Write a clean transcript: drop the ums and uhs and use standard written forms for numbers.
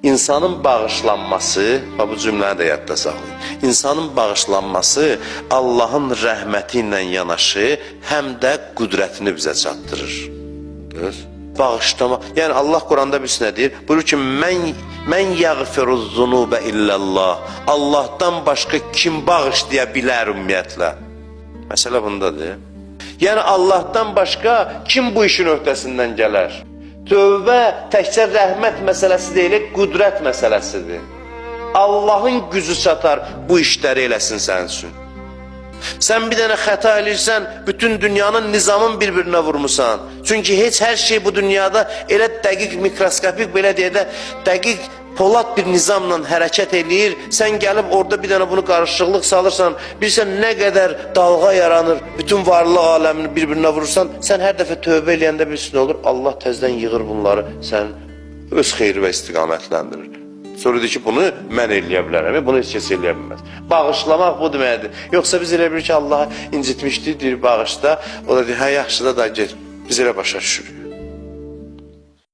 İnsanın bağışlanması, bu cümləni də yadda saxlayın. İnsanın bağışlanması Allahın rəhməti ilə yanaşı, həm də qüdrətini bizə çatdırır. Bağışlama. Yəni Allah Quranda birisi nə deyir? Buyurur ki, mən yəğfiruz zunubə illallah. Allahdan başqa kim bağışlaya bilər ümumiyyətlə? Məsələ bundadır. Yəni Allahdan başqa kim bu işin öhdəsindən gələr? Tövbə təkcə rəhmət məsələsi deyil, qüdrət məsələsidir. Allahın gücü çatar bu işləri eləsin sənin üçün. Sən bir dənə xəta eləyirsən, bütün dünyanın nizamın bir-birinə vurmusan. Çünki heç hər şey bu dünyada elə dəqiq, mikroskopik, belə deyə də dəqiq, polad bir nizamla hərəkət eləyir. Sən gəlib orada bir dənə bunu qarışıqlıq salırsan, bilirsən nə qədər dalğa yaranır, bütün varlıq aləmini bir-birinə vurursan, sən hər dəfə tövbə eləyəndə bilirsin nə olur? Allah təzdən yığır bunları, sən öz xeyri və istiqamətləndirir. Sonra deyir ki, bunu mən eləyə bilərəm, bunu heç kəs eləyə bilməz. Bağışlamaq bu deməkdir. Yoxsa biz elə bilir ki, Allah'a incitmişdik, deyir bağışla. O da deyir, hə yaxşı da get, biz elə başa düşürük.